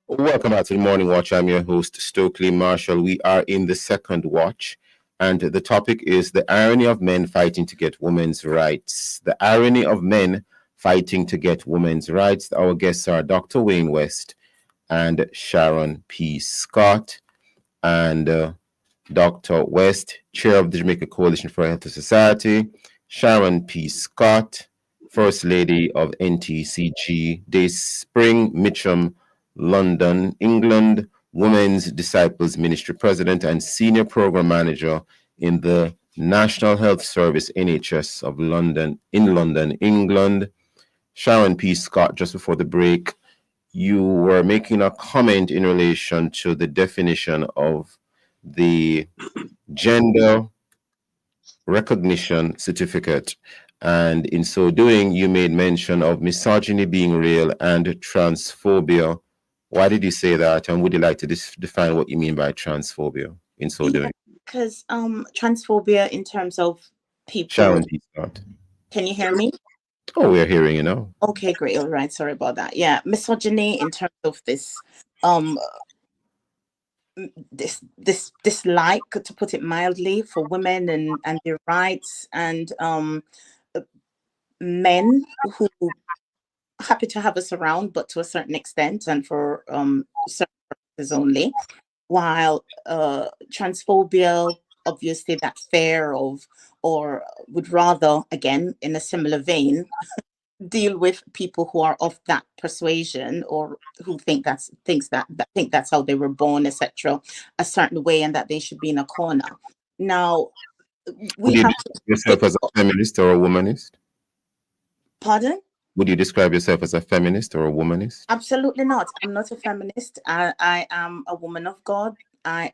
Welcome back to the Morning Watch. I'm your host, Stokeley Marshall. We are in the second watch, and the topic is the irony of men fighting to get women's rights. The irony of men fighting to get women's rights. Our guests are Dr. Wayne West and Sharon P. Scott. And Dr. West, chair of the Jamaica Coalition for a Healthy Society. Sharon P. Scott, First Lady of NTCG, Day Spring, Mitcham, London, England, Women's Disciples Ministry President and Senior Program Manager in the National Health Service, NHS of London, in London, England. Sharon P. Scott, just before the break, you were making a comment in relation to the definition of the gender recognition certificate. And in so doing, you made mention of misogyny being real and transphobia. Why did you say that? And would you like to define what you mean by transphobia in so doing? Because transphobia in terms of people. Sharon P. Scott. Can you hear me? Oh, we're hearing you now. Okay, great. All right. Sorry about that. Yeah, misogyny in terms of this this dislike, to put it mildly, for women and their rights, and men who happy to have us around, but to a certain extent and for certain purposes only. While transphobia, obviously that's fair of, or would rather, again, in a similar vein, deal with people who are of that persuasion or who think that's how they were born, etc., a certain way, and that they should be in a corner. Now, we have yourself as a feminist or a womanist? Pardon? Would you describe yourself as a feminist or a womanist? Absolutely not. I'm not a feminist. I am a woman of God. I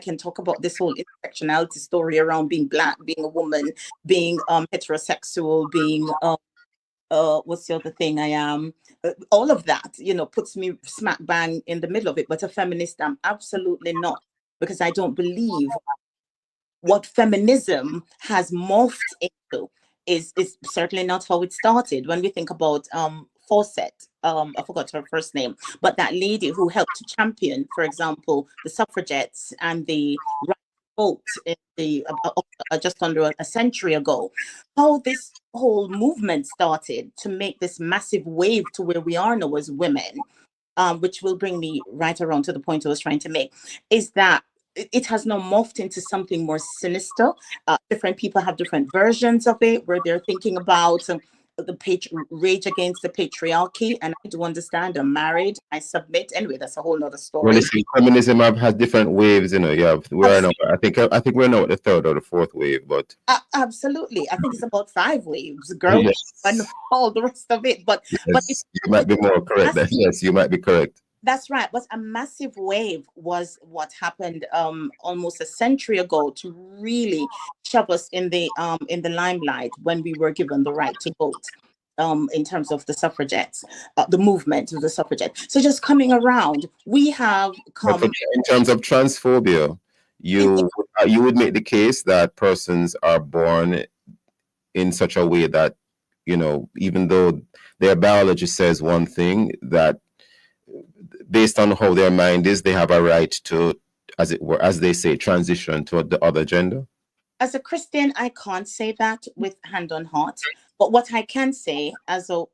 can talk about this whole intersectionality story around being Black, being a woman, being heterosexual, being what's the other thing I am? All of that, puts me smack bang in the middle of it. But a feminist, I'm absolutely not, because I don't believe what feminism has morphed into is certainly not how it started. When we think about Fawcett, I forgot her first name, but that lady who helped to champion, for example, the suffragettes and the right to vote in the just under a century ago, how this whole movement started to make this massive wave to where we are now as women, which will bring me right around to the point I was trying to make, is that it has now morphed into something more sinister. Different people have different versions of it, where they're thinking about rage against the patriarchy, and I do understand. I'm married. I submit. Anyway, that's a whole other story. Well, listen, feminism has different waves. You know, we're now. I think we're now at the third or the fourth wave, but absolutely, I think it's about 5 waves, girl, and all the rest of it. But you might be more correct. Yes, you might be correct. That's right. But a massive wave was what happened almost a century ago to really shove us in the limelight when we were given the right to vote. In terms of the suffragettes, the movement of the suffragettes. So just coming around, we have come. In terms of transphobia, you would make the case that persons are born in such a way that, you know, even though their biology says one thing, that based on how their mind is, they have a right to, as it were, as they say, transition to the other gender? As a Christian, I can't say that with hand on heart. But what I can say as a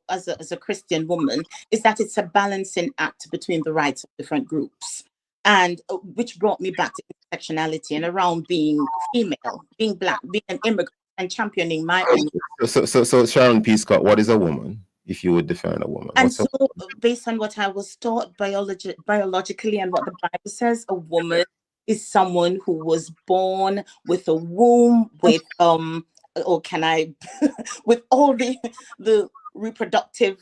Christian woman is that it's a balancing act between the rights of different groups, and which brought me back to intersectionality and around being female, being Black, being an immigrant, and championing my own. So Sharon P. Scott, what is a woman? If you would define a woman, and so based on what I was taught biologically and what the Bible says, a woman is someone who was born with a womb with with all the reproductive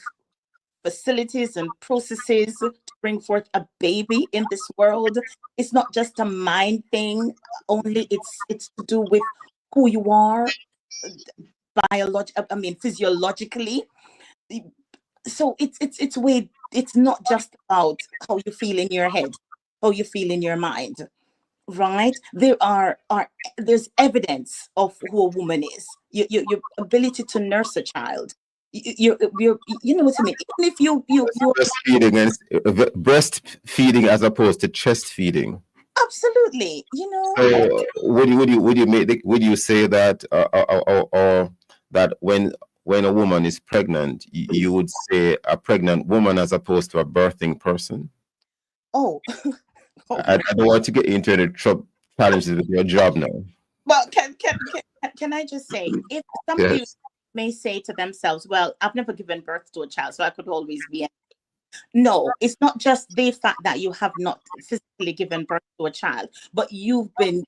facilities and processes to bring forth a baby in this world. It's not just a mind thing only, it's to do with who you are physiologically. So it's not just about how you feel in your head, how you feel in your mind. Right, there's evidence of who a woman is. Your ability to nurse a child. You know what I mean. Even if you breastfeeding as opposed to chest feeding. Absolutely, you know. So would you say that or that when a woman is pregnant, you would say a pregnant woman as opposed to a birthing person? Oh. I don't want to get into any challenges with your job now. Well, can I just say, if somebody may say to themselves, well, I've never given birth to a child, so I could always be. No, it's not just the fact that you have not physically given birth to a child, but you've been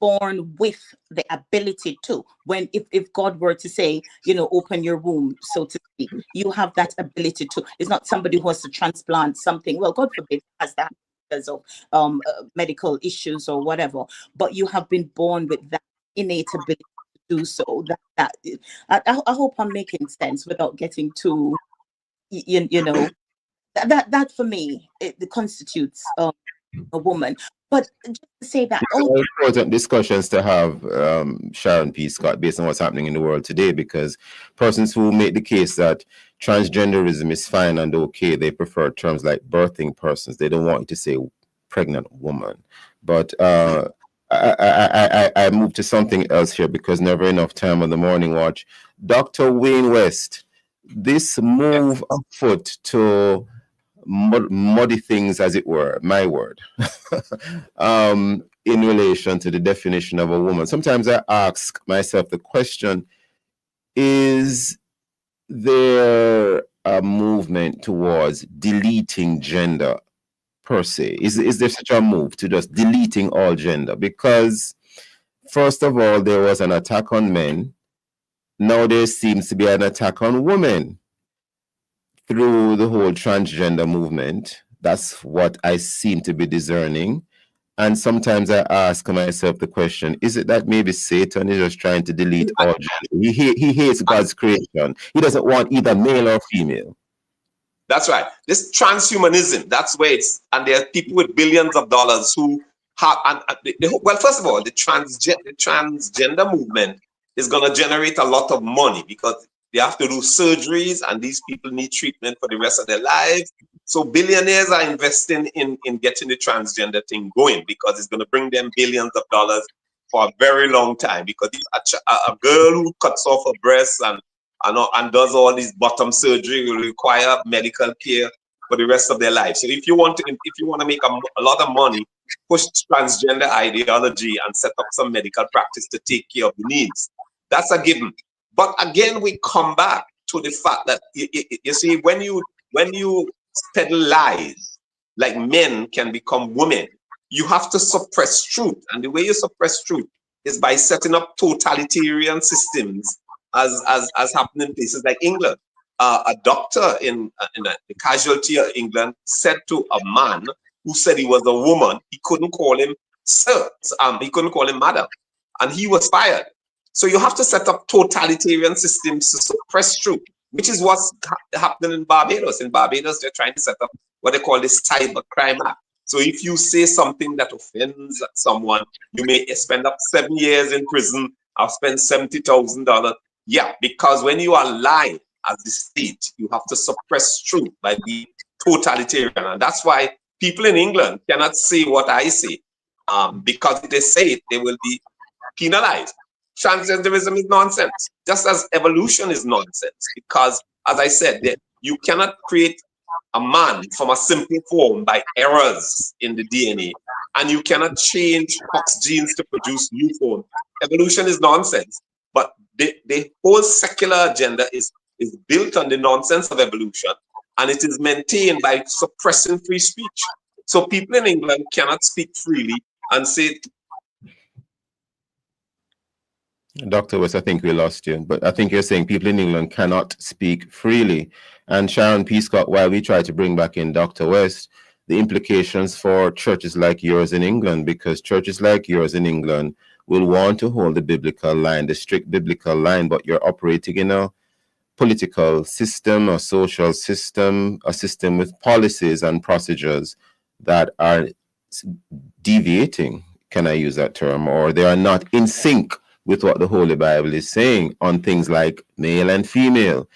born with the ability to. When if God were to say, you know, open your womb, so to speak, you have that ability to. It's not somebody who has to transplant something. Well, God forbid has that because of medical issues or whatever, but you have been born with that innate ability to do so. I hope I'm making sense without getting too, you know, that for me it constitutes a woman. But just to say that important discussions to have, Sharon P. Scott, based on what's happening in the world today, because persons who make the case that transgenderism is fine and okay, they prefer terms like birthing persons. They don't want you to say pregnant woman. But I moved to something else here because never enough time on the morning watch. Dr. Wayne West, this move afoot to muddy things, as it were, my word, in relation to the definition of a woman. Sometimes I ask myself the question, is there a movement towards deleting gender per se? Is there such a move to just deleting all gender? Because first of all, there was an attack on men. Now there seems to be an attack on women through the whole transgender movement. That's what I seem to be discerning. And sometimes I ask myself the question, is it that maybe Satan is just trying to delete all gender? He hates God's creation. He doesn't want either male or female. That's right. This transhumanism, that's where it's, and there are people with billions of dollars who have, well, first of all, the transgender movement is going to generate a lot of money because they have to do surgeries and these people need treatment for the rest of their lives. So billionaires are investing in getting the transgender thing going because it's going to bring them billions of dollars for a very long time. Because a girl who cuts off her breasts and does all this bottom surgery will require medical care for the rest of their life. So if you want to make a lot of money, push transgender ideology and set up some medical practice to take care of the needs. That's a given. But again, we come back to the fact that you see, when you peddle lies, like men can become women, you have to suppress truth. And the way you suppress truth is by setting up totalitarian systems, as happened in places like England. A doctor in the casualty of England said to a man who said he was a woman, he couldn't call him sir, he couldn't call him madam, and he was fired. So you have to set up totalitarian systems to suppress truth, which is what's happening in Barbados. In Barbados, they're trying to set up what they call the Cyber Crime Act. So if you say something that offends someone, you may spend up 7 years in prison. I've spent $70,000. Yeah, because when you are lying as the state, you have to suppress truth by being totalitarian. And that's why people in England cannot say what I say, because if they say it, they will be penalized. Transgenderism is nonsense, just as evolution is nonsense, because, as I said, you cannot create a man from a simple form by errors in the DNA, and you cannot change Hox genes to produce new form. Evolution is nonsense, but the whole secular agenda is built on the nonsense of evolution, and it is maintained by suppressing free speech. So people in England cannot speak freely and say. Dr. West, I think we lost you, but I think you're saying people in England cannot speak freely. And Sharon Peascott, while we try to bring back in Dr. West, the implications for churches like yours in England, because churches like yours in England will want to hold the biblical line, the strict biblical line, but you're operating in a political system, a social system, a system with policies and procedures that are deviating, can I use that term, or they are not in sync with what the Holy Bible is saying on things like male and female.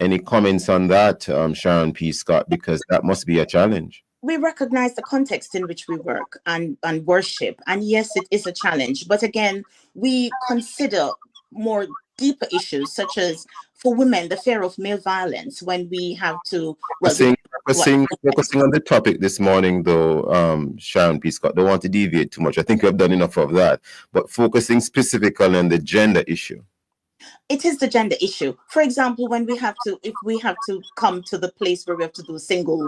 Any comments on that, Sharon Peascott, because that must be a challenge? We recognize the context in which we work and worship. And yes, it is a challenge. But again, we consider more deeper issues, such as for women, the fear of male violence, when we have to... Focusing on the topic this morning, though, Sharon Peascott, don't want to deviate too much. I think we've done enough of that. But focusing specifically on the gender issue. It is the gender issue. For example, when if we have to come to the place where we have to do single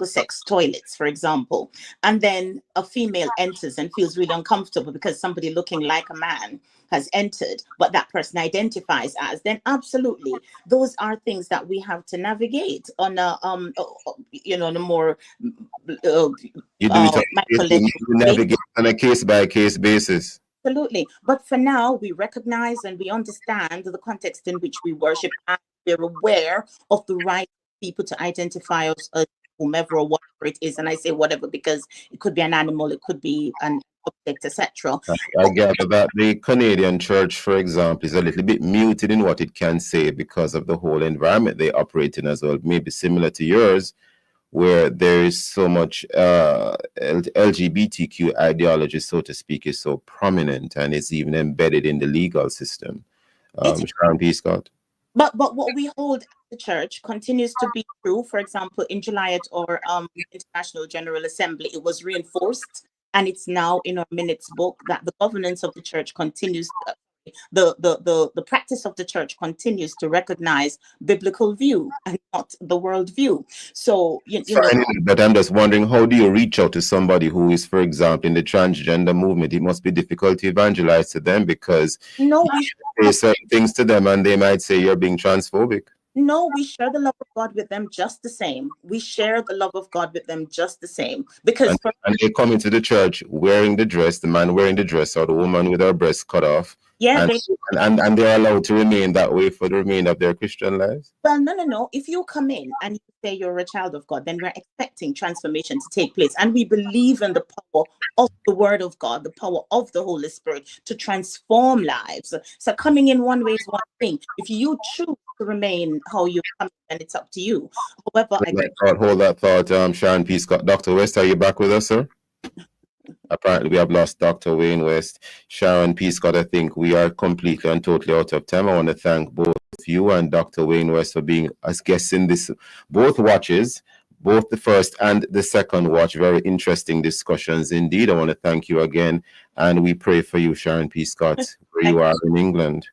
sex toilets, for example, and then a female enters and feels really uncomfortable because somebody looking like a man has entered, but that person identifies as, then absolutely, those are things that we have to navigate on a on a more you navigate on a case-by-case basis. Absolutely. But for now, we recognize and we understand the context in which we worship, and we're aware of the right of people to identify us as whomever or whatever it is. And I say whatever because it could be an animal, it could be an object, etc. I gather that the Canadian church, for example, is a little bit muted in what it can say because of the whole environment they operate in as well. Maybe similar to yours, where there is so much LGBTQ ideology, so to speak, is so prominent and is even embedded in the legal system. Sharon Peascott. But what we hold at the church continues to be true. For example, in July at our International General Assembly, it was reinforced, and it's now in our minutes book that the governance of the church continues. The practice of the church continues to recognize biblical view and not the world view. So you know, but I'm just wondering, how do you reach out to somebody who is, for example, in the transgender movement? It must be difficult to evangelize to them because you say certain things to them and they might say you're being transphobic. No, we share the love of God with them just the same. We share the love of God with them just the same. Because and they come into the church wearing the dress, the man wearing the dress or the woman with her breasts cut off. Yeah, and they're allowed to remain that way for the remainder of their Christian lives? Well, no. If you come in and you say you're a child of God, then we're expecting transformation to take place. And we believe in the power of the word of God, the power of the Holy Spirit to transform lives. So coming in one way is one thing. If you choose to remain how you come, then it's up to you. However, hold that thought, Sharon Peascott. Dr. West, are you back with us, sir? Apparently, we have lost Dr. Wayne West. Sharon Peascott, I think we are completely and totally out of time. I want to thank both you and Dr. Wayne West for being as guests in this, both watches, both the first and the second watch. Very interesting discussions indeed. I want to thank you again. And we pray for you, Sharon P. Scott, where you are in England.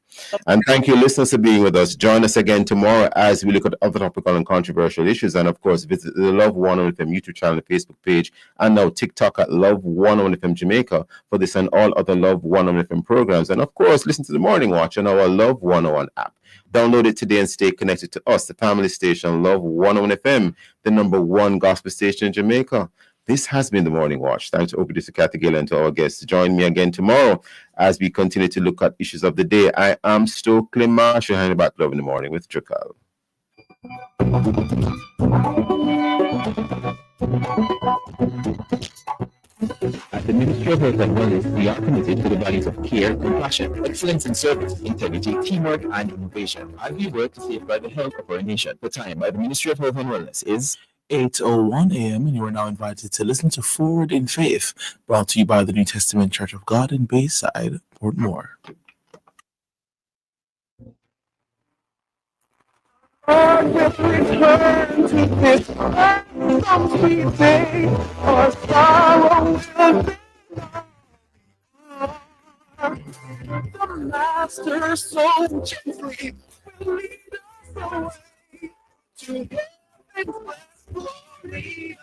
And thank you, listeners, for being with us. Join us again tomorrow as we look at other topical and controversial issues. And of course, visit the Love 101 FM YouTube channel and Facebook page, and now TikTok at Love 101 FM Jamaica for this and all other Love 101 FM programs. And of course, listen to the Morning Watch on our Love 101 app. Download it today and stay connected to us, the family station, Love 101 FM, the #1 gospel station in Jamaica. This has been the Morning Watch. Thanks to producer Kathy Gill and to our guests. Join me again tomorrow as we continue to look at issues of the day. I am Stokeley Marshall, handing back Love in the Morning with Drakal. At the Ministry of Health and Wellness, we are committed to the values of care, compassion, excellence in service, integrity, teamwork, and innovation. And we work to safeguard the health of our nation. The time by the Ministry of Health and Wellness is 8:01 a.m. and you are now invited to listen to Forward in Faith, brought to you by the New Testament Church of God in Bayside, Portmore. I will return to this some sweet day, or sorrow will be gone. The Master so gently will lead us away to heaven's blessed glory.